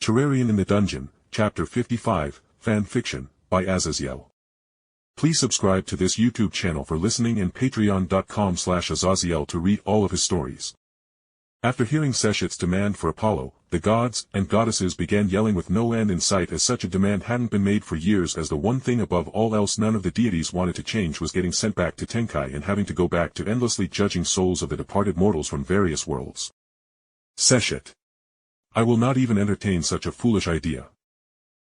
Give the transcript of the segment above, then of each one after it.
Terrarian in the Dungeon, Chapter 55, Fan Fiction, by Azazyel. Please subscribe to this YouTube channel for listening and patreon.com/Azazyel to read all of his stories. After hearing Seshat's demand for Apollo, the gods and goddesses began yelling with no end in sight, as such a demand hadn't been made for years, as the one thing above all else none of the deities wanted to change was getting sent back to Tenkai and having to go back to endlessly judging souls of the departed mortals from various worlds. Seshat. I will not even entertain such a foolish idea.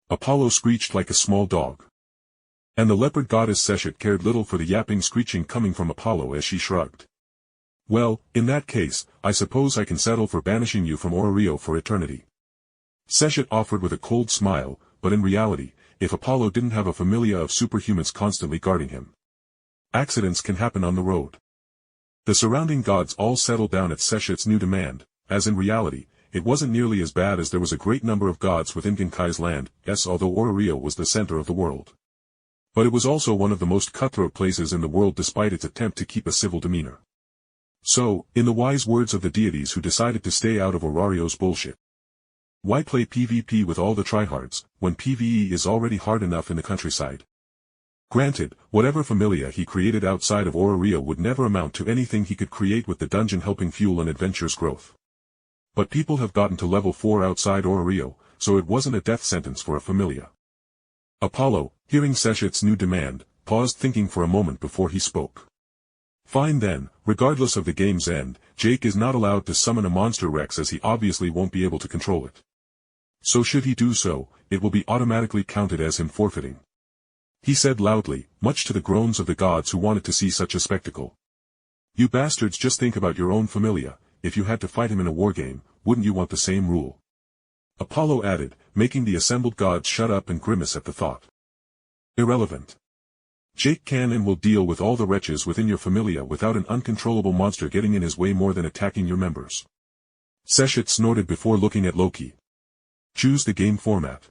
Apollo screeched like a small dog. And the leopard goddess Seshat cared little for the yapping screeching coming from Apollo as she shrugged. Well, in that case, I suppose I can settle for banishing you from Rio for eternity. Seshat offered with a cold smile, but in reality, if Apollo didn't have a familia of superhumans constantly guarding him, accidents can happen on the road. The surrounding gods all settled down at Seshat's new demand, as in reality, it wasn't nearly as bad, as there was a great number of gods within Tenkai's land, although Rio was the center of the world. But it was also one of the most cutthroat places in the world despite its attempt to keep a civil demeanor. So, in the wise words of the deities who decided to stay out of Orario's bullshit, why play PvP with all the tryhards, when PvE is already hard enough in the countryside? Granted, whatever familia he created outside of Rio would never amount to anything he could create with the dungeon helping fuel an adventure's growth. But people have gotten to level 4 outside Rio, so it wasn't a death sentence for a familia. Apollo, hearing Seshat's new demand, paused, thinking for a moment before he spoke. Fine then, regardless of the game's end, Jake is not allowed to summon a monster Rex, as he obviously won't be able to control it. So should he do so, it will be automatically counted as him forfeiting. He said loudly, much to the groans of the gods who wanted to see such a spectacle. You bastards, just think about your own familia. If you had to fight him in a wargame, wouldn't you want the same rule? Apollo added, making the assembled gods shut up and grimace at the thought. Irrelevant. Jake can and will deal with all the wretches within your familia without an uncontrollable monster getting in his way more than attacking your members. Seshat snorted before looking at Loki. Choose the game format.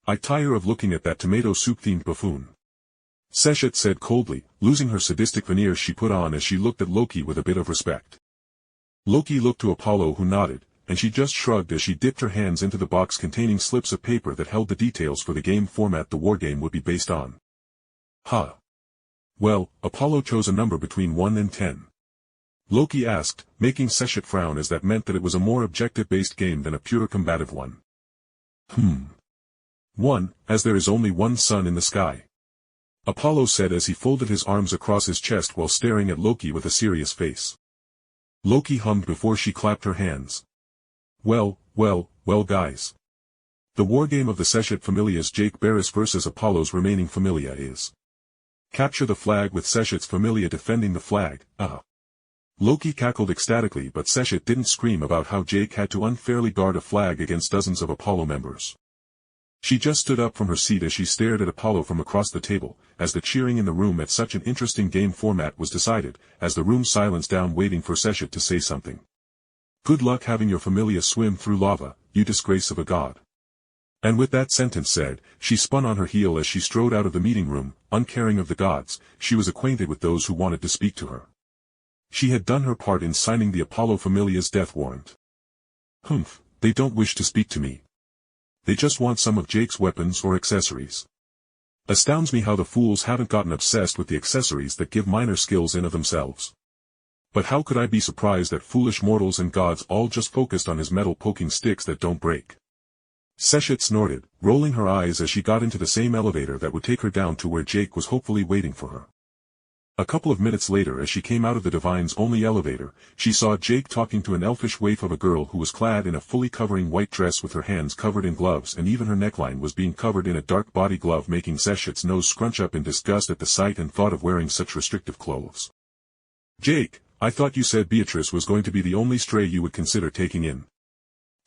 I tire of looking at that tomato soup-themed buffoon. Seshat said coldly, losing her sadistic veneer she put on as she looked at Loki with a bit of respect. Loki looked to Apollo, who nodded, and she just shrugged as she dipped her hands into the box containing slips of paper that held the details for the game format the wargame would be based on. Huh. Well, Apollo chose a number between 1 and 10. Loki asked, making Seshat frown, as that meant that it was a more objective-based game than a pure combative one. 1, as there is only one sun in the sky. Apollo said as he folded his arms across his chest while staring at Loki with a serious face. Loki hummed before she clapped her hands. Well, guys. The wargame of the Seshat familia's Jake Barris versus Apollo's remaining familia is capture the flag, with Seshat's familia defending the flag. Loki cackled ecstatically, but Seshat didn't scream about how Jake had to unfairly guard a flag against dozens of Apollo members. She just stood up from her seat as she stared at Apollo from across the table, as the cheering in the room at such an interesting game format was decided, as the room silenced down waiting for Seshat to say something. Good luck having your familia swim through lava, you disgrace of a god. And with that sentence said, she spun on her heel as she strode out of the meeting room, uncaring of the gods. She was acquainted with those who wanted to speak to her. She had done her part in signing the Apollo familia's death warrant. They don't wish to speak to me. They just want some of Jake's weapons or accessories. Astounds me how the fools haven't gotten obsessed with the accessories that give minor skills in of themselves. But how could I be surprised that foolish mortals and gods all just focused on his metal poking sticks that don't break? Seshat snorted, rolling her eyes as she got into the same elevator that would take her down to where Jake was hopefully waiting for her. A couple of minutes later, as she came out of the Divine's only elevator, she saw Jake talking to an elfish waif of a girl who was clad in a fully covering white dress with her hands covered in gloves, and even her neckline was being covered in a dark body glove, making Seshat's nose scrunch up in disgust at the sight and thought of wearing such restrictive clothes. Jake, I thought you said Beatrice was going to be the only stray you would consider taking in.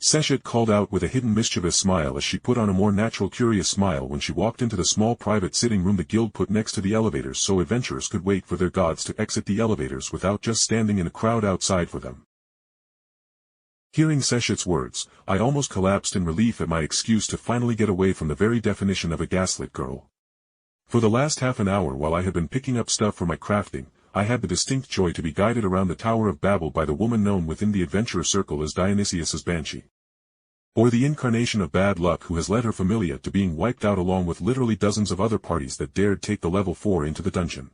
Seshat called out with a hidden mischievous smile as she put on a more natural curious smile when she walked into the small private sitting room the guild put next to the elevators so adventurers could wait for their gods to exit the elevators without just standing in a crowd outside for them. Hearing Seshat's words, I almost collapsed in relief at my excuse to finally get away from the very definition of a gaslit girl. For the last half an hour while I had been picking up stuff for my crafting, I had the distinct joy to be guided around the Tower of Babel by the woman known within the adventurer circle as Dionysius's Banshee. Or the incarnation of bad luck who has led her familia to being wiped out along with literally dozens of other parties that dared take the level 4 into the dungeon.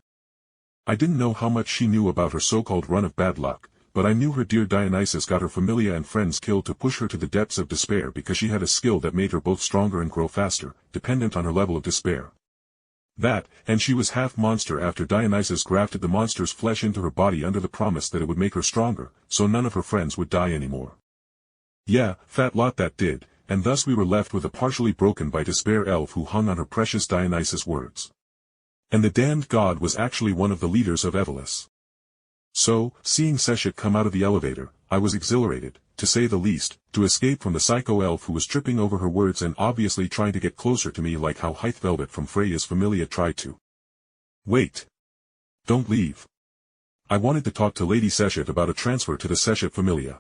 I didn't know how much she knew about her so-called run of bad luck, but I knew her dear Dionysus got her familia and friends killed to push her to the depths of despair because she had a skill that made her both stronger and grow faster, dependent on her level of despair. That, and she was half monster after Dionysus grafted the monster's flesh into her body under the promise that it would make her stronger, so none of her friends would die anymore. Yeah, fat lot that did, and thus we were left with a partially broken by despair elf who hung on her precious Dionysus words. And the damned god was actually one of the leaders of Evelus. So, seeing Seshat come out of the elevator, I was exhilarated, to say the least, to escape from the psycho elf who was tripping over her words and obviously trying to get closer to me like how Hythe Velvet from Freya's familia tried to. Wait. Don't leave. I wanted to talk to Lady Seshat about a transfer to the Seshat familia.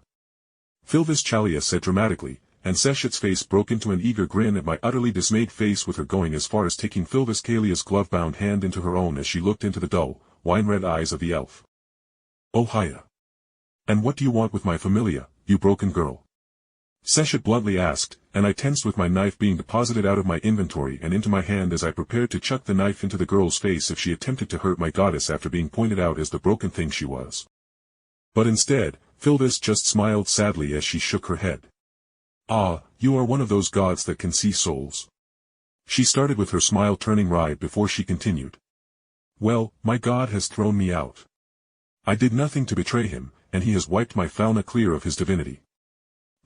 Philvis Chalia said dramatically, and Seshat's face broke into an eager grin at my utterly dismayed face with her going as far as taking Philvis Chalia's glove-bound hand into her own as she looked into the dull, wine-red eyes of the elf. Oh hiya. And what do you want with my familia, you broken girl? Seshat bluntly asked, and I tensed with my knife being deposited out of my inventory and into my hand as I prepared to chuck the knife into the girl's face if she attempted to hurt my goddess after being pointed out as the broken thing she was. But instead, Philvis just smiled sadly as she shook her head. Ah, you are one of those gods that can see souls. She started with her smile turning wry before she continued. Well, my god has thrown me out. I did nothing to betray him, and he has wiped my fauna clear of his divinity.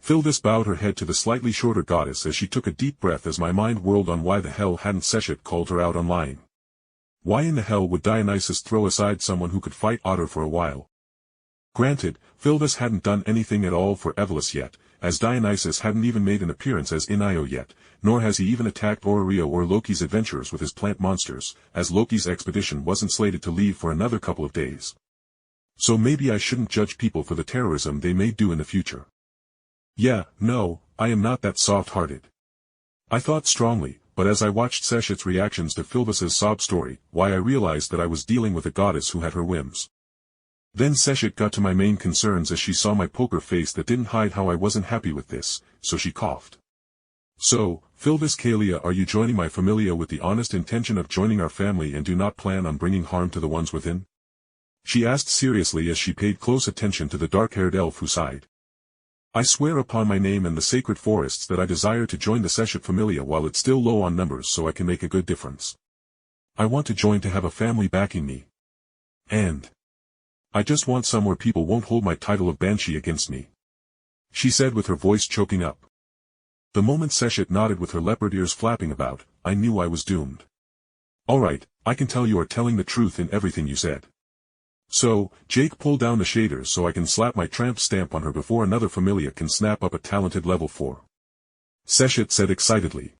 Philvis bowed her head to the slightly shorter goddess as she took a deep breath as my mind whirled on why the hell hadn't Seshat called her out on lying. Why in the hell would Dionysus throw aside someone who could fight Otter for a while? Granted, Philvis hadn't done anything at all for Evelus yet, as Dionysus hadn't even made an appearance as in Io yet, nor has he even attacked Orerio or Loki's adventurers with his plant monsters, as Loki's expedition wasn't slated to leave for another couple of days. So maybe I shouldn't judge people for the terrorism they may do in the future. Yeah, no, I am not that soft-hearted. I thought strongly, but as I watched Seshat's reactions to Philvis's sob story, why I realized that I was dealing with a goddess who had her whims. Then Seshat got to my main concerns as she saw my poker face that didn't hide how I wasn't happy with this, so she coughed. So, Philvis Chalia, are you joining my familia with the honest intention of joining our family and do not plan on bringing harm to the ones within? She asked seriously as she paid close attention to the dark-haired elf who sighed. I swear upon my name and the sacred forests that I desire to join the Seshat familia while it's still low on numbers so I can make a good difference. I want to join to have a family backing me. And I just want somewhere people won't hold my title of Banshee against me. She said with her voice choking up. The moment Seshat nodded with her leopard ears flapping about, I knew I was doomed. Alright, I can tell you are telling the truth in everything you said. So, Jake pull down the shaders so I can slap my tramp stamp on her before another familia can snap up a talented level 4. Seshat said excitedly.